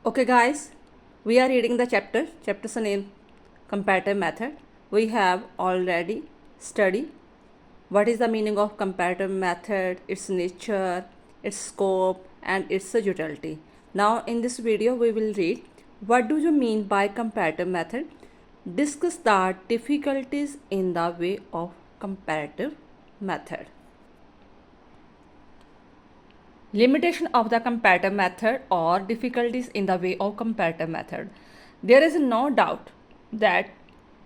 Okay, guys, we are reading the chapter's name comparative method. We have already studied what is the meaning of comparative method, its nature, its scope, and its utility. Now, in this video, we will read what do you mean by comparative method, discuss the difficulties in the way of comparative method. Limitation of the comparative method or difficulties in the way of comparative method. There is no doubt that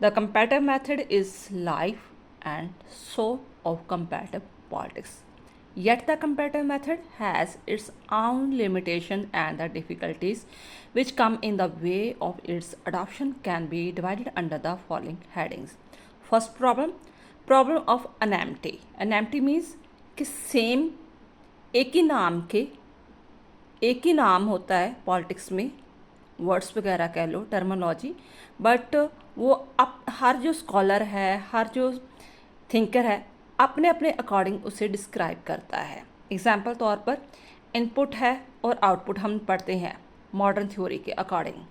the comparative method is life and soul of comparative politics. Yet the comparative method has its own limitation and the difficulties which come in the way of its adoption can be divided under the following headings. First problem of anonymity. Anonymity means कि same एक ही नाम होता है politics में, words वगैरह कह लो, terminology, but वो हर जो स्कॉलर है, हर जो थिंकर है, अपने अपने अकॉर्डिंग उसे डिस्क्राइब करता है. एग्जाम्पल तौर पर इनपुट है और आउटपुट हम पढ़ते हैं मॉडर्न थ्योरी के अकॉर्डिंग,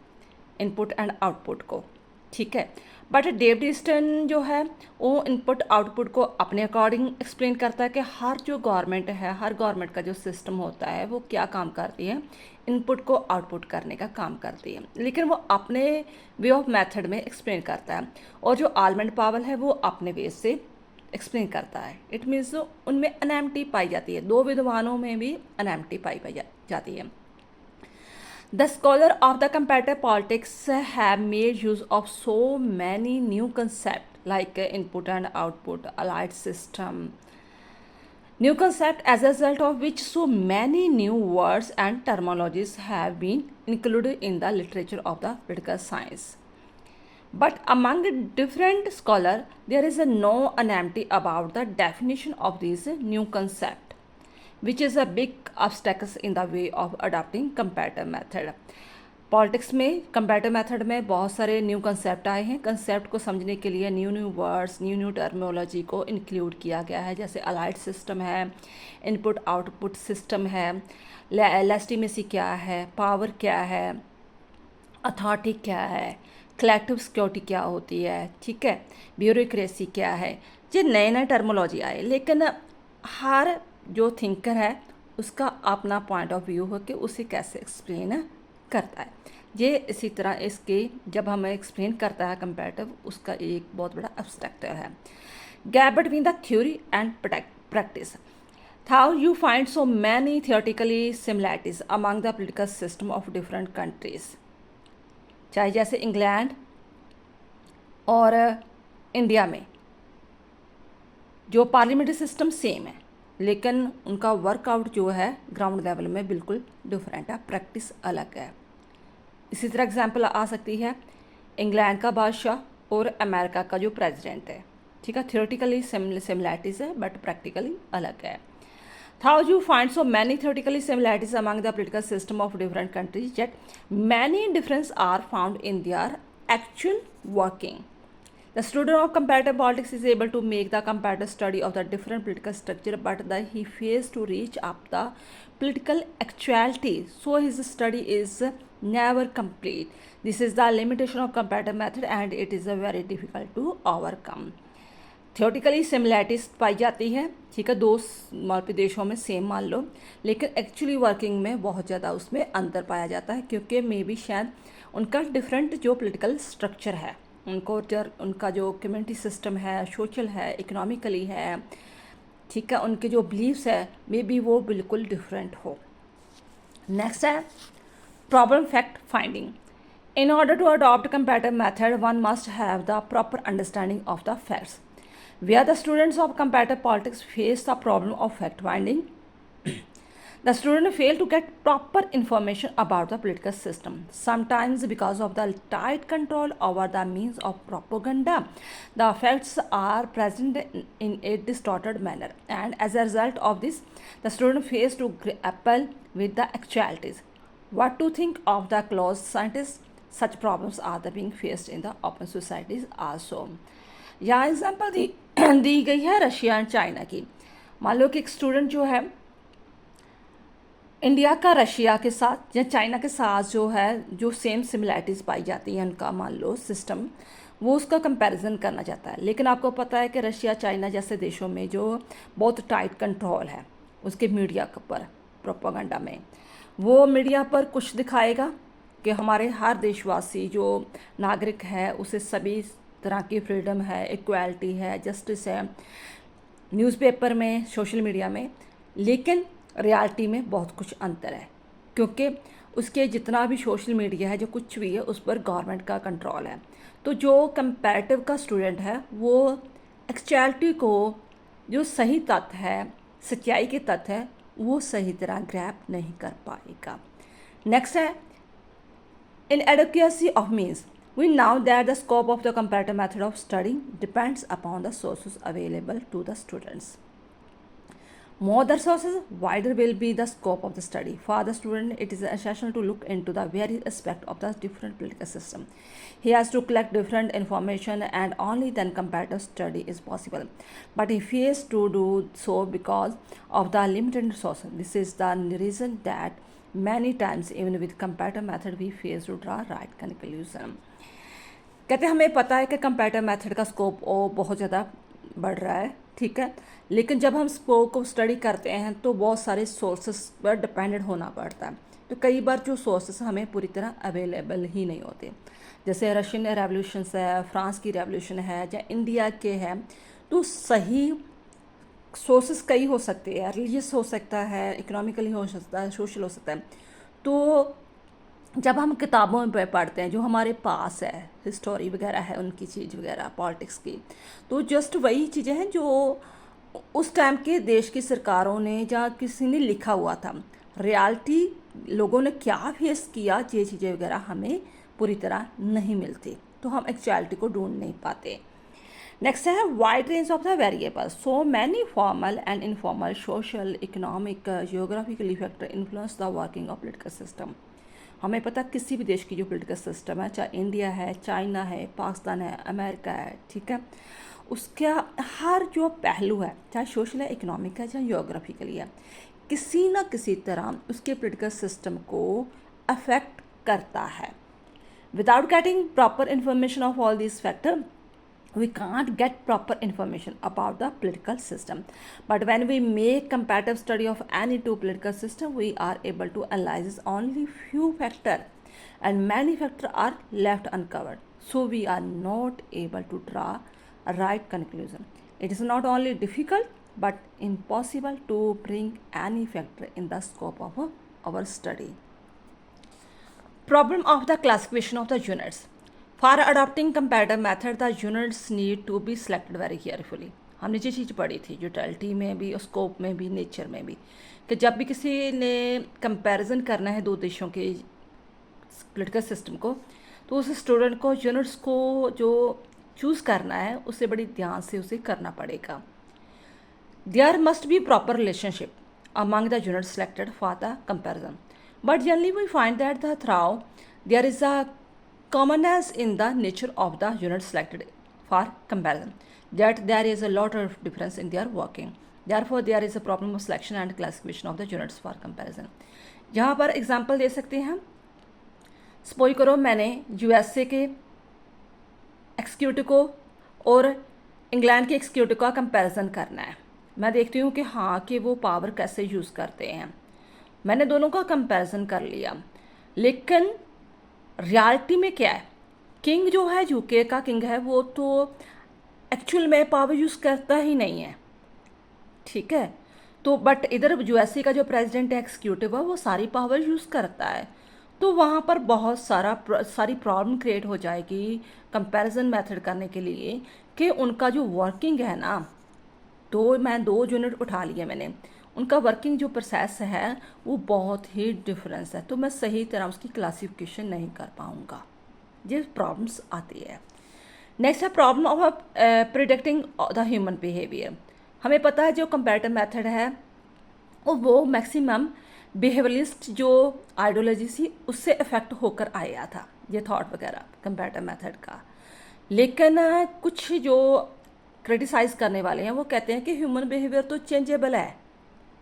इनपुट एंड आउटपुट को, ठीक है. बट डेविड ईस्टन जो है वो इनपुट आउटपुट को अपने अकॉर्डिंग एक्सप्लेन करता है कि हर जो गवर्नमेंट है, हर गवर्नमेंट का जो सिस्टम होता है वो क्या काम करती है, इनपुट को आउटपुट करने का काम करती है, लेकिन वो अपने वे ऑफ मेथड में एक्सप्लेन करता है. और जो आलमंड पावल है वो अपने वे से एक्सप्लेन करता है. इट मीन्स उनमें अनैमिटी पाई जाती है, दो विद्वानों में भी अनैमिटी पाई जाती है. The scholar of the comparative politics have made use of so many new concepts like input and output, allied system, new concept as a result of which so many new words and terminologies have been included in the literature of the political science. But among different scholars, there is no unanimity about the definition of these new concepts, which is a big obstacle in the way of adopting comparative method. Politics में comparative method में बहुत सारे new concept आए हैं. Concept को समझने के लिए न्यू वर्ड्स, न्यू टर्मिनोलॉजी को इंक्लूड किया गया है, जैसे अलाइड सिस्टम है, इनपुट आउटपुट सिस्टम है, लेजिटिमेसी क्या है, पावर क्या है, अथॉरिटी क्या है, कलेक्टिव सिक्योरिटी क्या होती है, ठीक है, ब्यूरोक्रेसी क्या है. ये नए नए टर्मिनोलॉजी आए, लेकिन हर जो थिंकर है उसका अपना पॉइंट ऑफ व्यू हो कि उसे कैसे एक्सप्लेन करता है. ये इसी तरह इसके जब हमें एक्सप्लेन करता है कंपैरेटिव, उसका एक बहुत बड़ा एब्स्ट्रैक्टर है. Gap between the theory and practice. How you find so many theoretically similarities among the political system of different countries. चाहे जैसे इंग्लैंड और इंडिया में जो पार्लियामेंट्री सिस्टम सेम है, लेकिन उनका वर्कआउट जो है ग्राउंड लेवल में बिल्कुल डिफरेंट है, प्रैक्टिस अलग है. इसी तरह एग्जांपल आ सकती है इंग्लैंड का बादशाह और अमेरिका का जो प्रेसिडेंट है, ठीक है. थियोरेटिकली सिमिलैरिटीज़ है बट प्रैक्टिकली अलग है. How you find so many theoretically similarities among the political system of different countries yet many difference are found in their actual working. The student of comparative politics is able to make the comparative study of the different political structure, but he fails to reach up the political actuality, so his study is never complete. This is the limitation of comparative method and it is very difficult to overcome. Theoretically similarities पाई जाती है, ठीक है, दो देशों में same मान लो, लेकिन एक्चुअली वर्किंग में बहुत ज़्यादा उसमें अंतर पाया जाता है, क्योंकि मे बी शायद उनका डिफरेंट जो पॉलिटिकल स्ट्रक्चर है, उनका जो कम्युनिटी सिस्टम है, सोशल है, इकोनॉमिकली है, ठीक है, उनके जो बिलीव्स है मे बी वो बिल्कुल डिफरेंट हो. नेक्स्ट है problem fact finding. In order to adopt comparative method one must have the proper understanding of the facts. Where the students of comparative politics face the problem of fact finding, the students fail to get proper information about the political system. Sometimes because of the tight control over the means of propaganda, the facts are present in a distorted manner, and as a result of this, the student fails to grapple with the actualities. What to think of the closed scientists? Such problems are being faced in the open societies also. यहाँ example दी गई है Russia and China की. मान लो कि एक student जो है India का रशिया के साथ या चाइना के साथ जो है, जो सेम सिमिलैरिटीज़ पाई जाती हैं उनका, मान लो सिस्टम, वो उसका कंपैरिजन करना चाहता है। लेकिन आपको पता है कि रशिया चाइना जैसे देशों में जो बहुत टाइट कंट्रोल है उसके मीडिया पर, प्रोपागेंडा में, वो मीडिया पर कुछ दिखाएगा कि हमारे हर देशवासी जो नागरिक है उसे सभी तरह की फ्रीडम है, इक्वालिटी है, जस्टिस है, न्यूज़पेपर में, सोशल मीडिया में। लेकिन रियलिटी में बहुत कुछ अंतर है, क्योंकि उसके जितना भी सोशल मीडिया है, जो कुछ भी है, उस पर गवर्नमेंट का कंट्रोल है। तो जो कंपैरेटिव का स्टूडेंट है वो एक्चुअलिटी को, जो सही तथ्य है, सच्चाई के तथ्य है, वो सही तरह ग्रैप नहीं कर पाएगा। नेक्स्ट है inadequacy of means. We know that the scope of the comparative method of study depends upon the sources available to the students. More the sources, wider will be the scope of the study. For the student, it is essential to look into the various aspects of the different political system. He has to collect different information, and only then comparative study is possible. But he fails to do so because of the limited resources. This is the reason that many times, even with comparative method, we fail to draw right conclusion. कहते हैं हमें पता है कि comparative method का scope बहुत ज़्यादा बढ़ रहा है, ठीक है, लेकिन जब हम स्कोप को स्टडी करते हैं तो बहुत सारे सोर्सेस पर डिपेंडेंट होना पड़ता है। तो कई बार जो सोर्सेस हमें पूरी तरह अवेलेबल ही नहीं होते, जैसे रशियन रेवोल्यूशन है, फ्रांस की रेवोल्यूशन है, या इंडिया के हैं, तो सही सोर्सेस कई हो सकते हैं, रिलीजियस हो सकता है, इकोनॉमिकली हो सकता है, सोशल हो सकता है। तो जब हम किताबों में पढ़ते हैं, जो हमारे पास है, हिस्टोरी वगैरह है उनकी चीज़ वगैरह, पॉलिटिक्स की, तो जस्ट वही चीज़ें हैं जो उस टाइम के देश की सरकारों ने या किसी ने लिखा हुआ था। रियलिटी लोगों ने क्या फेस किया, ये चीज़ें वगैरह हमें पूरी तरह नहीं मिलती, तो हम एक्चुअलिटी को ढूंढ नहीं पाते। नेक्स्ट है wide range of the variables, so many formal and informal social, economic, geographically factor influence the working of political system. हमें पता किसी भी देश की जो पोलिटिकल सिस्टम है, चाहे इंडिया है, चाइना है, पाकिस्तान है, अमेरिका है, ठीक है, उसका हर जो पहलू है, चाहे सोशल है, इकोनॉमिक है, चाहे जियोग्राफिकली है, किसी न किसी तरह उसके पोलिटिकल सिस्टम को अफेक्ट करता है। Without getting proper information of all this factor, we can't get proper information about the political system. But when we make comparative study of any two political system, we are able to analyze only few factors, and many factors are left uncovered, so we are not able to draw a right conclusion. It is not only difficult but impossible to bring any factor in the scope of our study. Problem of the classification of the units. For adopting comparative method, the units need to be selected very carefully. हमने ये चीज़ पढ़ी थी utility में भी, scope में भी, nature में भी, कि जब भी किसी ने कंपैरिजन करना है दो देशों के पॉलिटिकल सिस्टम को, तो उस स्टूडेंट को यूनिट्स को जो चूज़ करना है उसे बड़ी ध्यान से उसे करना पड़ेगा। There must be proper relationship among the units selected for the comparison. But generally we find that throughout there is a commonness in the nature of the units selected for comparison, that there is a lot of difference in their working. Therefore there is a problem of selection and classification of the units for comparison. यहाँ पर example दे सकते हैं हम। Suppose करो मैंने USA के executive को और इंग्लैंड के एक्सिक्यूटिव का कंपैरिजन करना है। मैं देखती हूँ कि हाँ कि वो पावर कैसे यूज़ करते हैं। मैंने दोनों का कंपैरिजन कर लिया, लेकिन रियलिटी में क्या है, किंग जो है, यूके का किंग है, वो तो एक्चुअल में पावर यूज़ करता ही नहीं है, ठीक है। तो बट इधर यूएसए का जो प्रेसिडेंट है, एक्सिक्यूटिव है, वो सारी पावर यूज़ करता है। तो वहाँ पर बहुत सारी प्रॉब्लम क्रिएट हो जाएगी कंपैरिजन मेथड करने के लिए, कि उनका जो वर्किंग है ना, तो मैं 2 यूनिट उठा लिए मैंने, उनका वर्किंग जो प्रोसेस है वो बहुत ही डिफरेंस है, तो मैं सही तरह उसकी क्लासिफिकेशन नहीं कर पाऊँगा। ये प्रॉब्लम्स आती है। नेक्स्ट है problem of predicting the human behaviour. हमें पता है जो कंपैरेटिव मेथड है वो मैक्सिमम बिहेवियरिस्ट जो आइडियोलॉजी थी उससे इफेक्ट होकर आया था, ये थॉट वगैरह कंपैरेटिव मेथड का। लेकिन कुछ जो क्रिटिसाइज़ करने वाले हैं वो कहते हैं कि ह्यूमन बिहेवियर तो चेंजेबल है,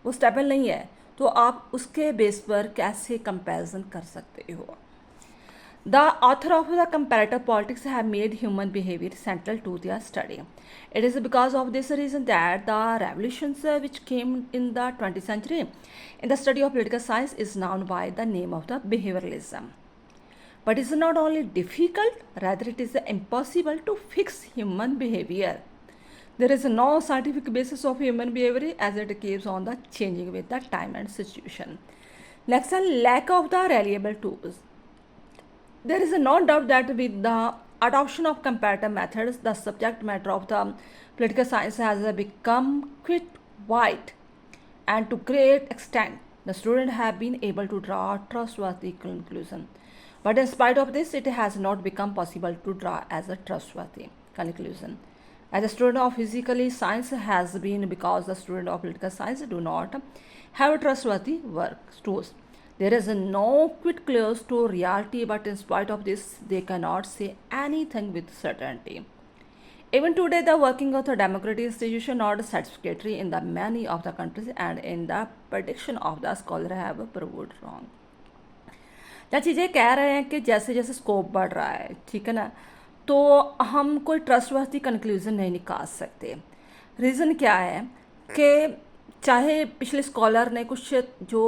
वो स्टेबल नहीं है, तो आप उसके बेस पर कैसे कंपैरिजन कर सकते हो। The author of the comparative politics have made human behavior central to their study. It is because of this reason that the revolutions which came in the 20th century in the study of political science is known by the name of the behavioralism. But it is not only difficult, rather it is impossible to fix human behavior. There is no scientific basis of human behavior as it keeps on the changing with the time and situation. Next, a lack of the reliable tools. There is no doubt that with the adoption of comparative methods, the subject matter of the political science has become quite wide, and to great extent, the students have been able to draw trustworthy conclusion. But in spite of this, it has not become possible to draw as a trustworthy conclusion. As a student of physical science has been because the student of political science do not have trustworthy work tools. There is no quite close to reality, but in spite of this, they cannot say anything with certainty. Even today, the working of the democratic institution not satisfactory in the many of the countries, and in the prediction of the scholar have proved wrong. चाची ये कह रहे हैं कि जैसे जैसे scope बढ़ रहा है, ठीक है ना, तो हम कोई ट्रस्टवर्थी कंक्लूजन नहीं निकाल सकते। रीज़न क्या है कि चाहे पिछले स्कॉलर ने कुछ जो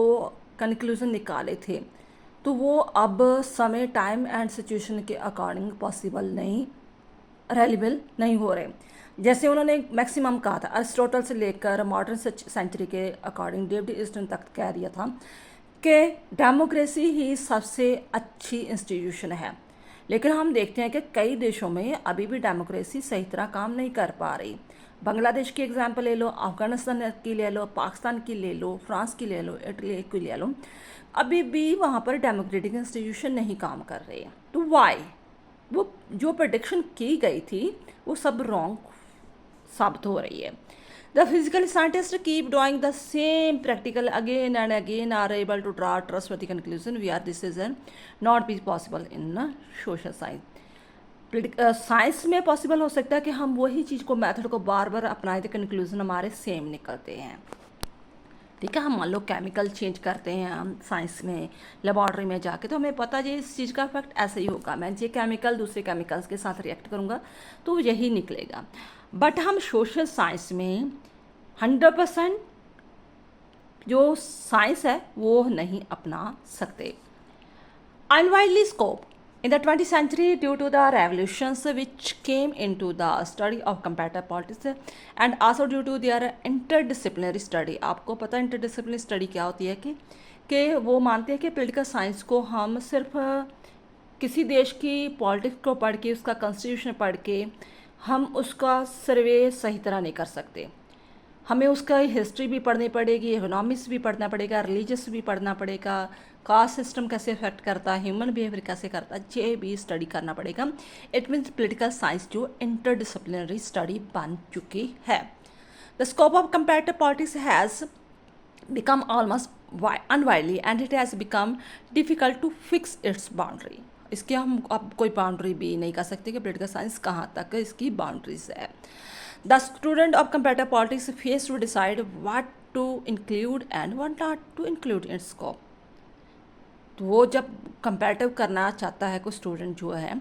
कंक्लूजन निकाले थे, तो वो अब समय, टाइम एंड सिचुएशन के अकॉर्डिंग पॉसिबल नहीं, रेलिबल नहीं हो रहे। जैसे उन्होंने मैक्सिमम कहा था, अरिस्टोटल से लेकर मॉडर्न सेंचुरी के अकॉर्डिंग डेविड ईस्टन तक कह दिया था कि डेमोक्रेसी ही सबसे अच्छी इंस्टीट्यूशन है। लेकिन हम देखते हैं कि कई देशों में अभी भी डेमोक्रेसी सही तरह काम नहीं कर पा रही। बांग्लादेश की एग्जांपल ले लो, अफगानिस्तान की ले लो, पाकिस्तान की ले लो, फ्रांस की ले लो, इटली की ले लो, अभी भी वहाँ पर डेमोक्रेटिक इंस्टीट्यूशन नहीं काम कर रहे हैं। तो वाई वो जो प्रेडिक्शन की गई थी वो सब रॉन्ग साबित हो रही है। The physical scientist keep drawing the same practical again and again are able to draw trustworthy conclusion we are this is not be possible in social science. Science में पॉसिबल हो सकता है कि हम वही चीज़ को, मेथड को बार बार अपनाए थे, कंक्लूजन हमारे सेम निकलते हैं। ठीक है, हम मान लो केमिकल चेंज करते हैं हम साइंस में लेबॉर्ट्री में जाके, तो हमें पता है इस चीज़ का इफेक्ट ऐसे ही होगा, मैं ये केमिकल दूसरे केमिकल्स के साथ रिएक्ट करूँगा तो यही निकलेगा। बट हम सोशल साइंस में 100% जो साइंस है वो नहीं अपना सकते। अनवाइडली scope in the 20th century, due to the revolutions which came into the study of comparative politics and also due to their interdisciplinary study, आपको पता है interdisciplinary study क्या होती है कि वो मानते हैं कि political science को हम सिर्फ किसी देश की पॉलिटिक्स को पढ़ के, उसका कॉन्स्टिट्यूशन पढ़ के हम उसका सर्वे सही तरह नहीं कर सकते। हमें उसका हिस्ट्री भी पढ़नी पड़ेगी, इकोनॉमिक्स भी पढ़ना पड़ेगा, रिलीजियस भी पढ़ना पड़ेगा, कास्ट सिस्टम कैसे इफेक्ट करता है, ह्यूमन बिहेवियर कैसे करता है, ये भी स्टडी करना पड़ेगा। इट मीन्स पॉलिटिकल साइंस जो इंटरडिसिप्लिनरी स्टडी बन चुकी है। The scope of comparative politics has become almost अनवाइडली and it has become difficult to fix its boundary. इसकी हम अब कोई बाउंड्री भी नहीं कर सकते कि पॉलिटिकल साइंस कहाँ तक इसकी बाउंड्रीज है। The student of comparative politics face to decide what to include and what not to include in scope. तो वो जब कंपैरेटिव करना चाहता है कोई स्टूडेंट जो है,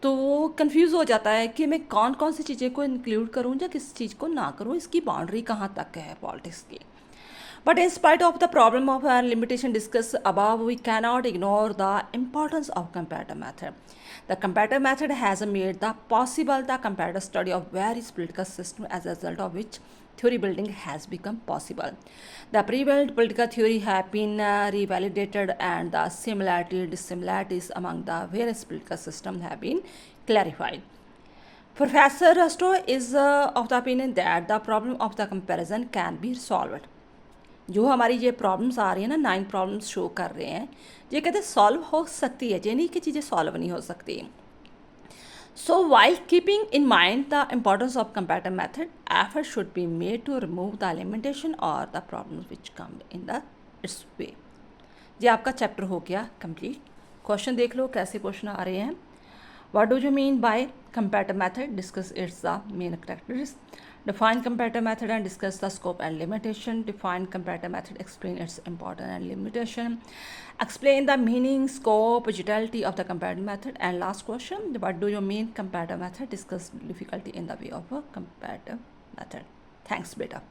तो वो कंफ्यूज हो जाता है कि मैं कौन कौन सी चीज़ें को इंक्लूड करूँ या किस चीज़ को ना करूँ, इसकी बाउंड्री कहाँ तक है पॉलिटिक्स की। But in spite of the problem of limitation discussed above, we cannot ignore the importance of comparative method. The comparative method has made the possible the comparative study of various political systems, as a result of which theory building has become possible. The prevalent political theory have been revalidated and the similarity dissimilarities among the various political systems have been clarified. Professor Rusto is of the opinion that the problem of the comparison can be solved. जो हमारी ये problems आ रही है ना, 9 problems show कर रहे हैं, ये कहते हैं सॉल्व हो सकती है, ये नहीं कि चीज़ें सॉल्व नहीं हो सकती। So while keeping in mind the importance of comparative method, effort should be made to remove the limitation और the problems which come in the its way. ये आपका चैप्टर हो गया कंप्लीट। क्वेश्चन देख लो कैसे क्वेश्चन आ रहे हैं। What do you mean by comparative method, discuss it's the main characteristics, Define comparative method and discuss the scope and limitation. Define comparative method, explain its importance and limitation. Explain the meaning, scope, utility of the comparative method. And last question, what do you mean comparative method? Discuss difficulty in the way of a comparative method. Thanks, beta.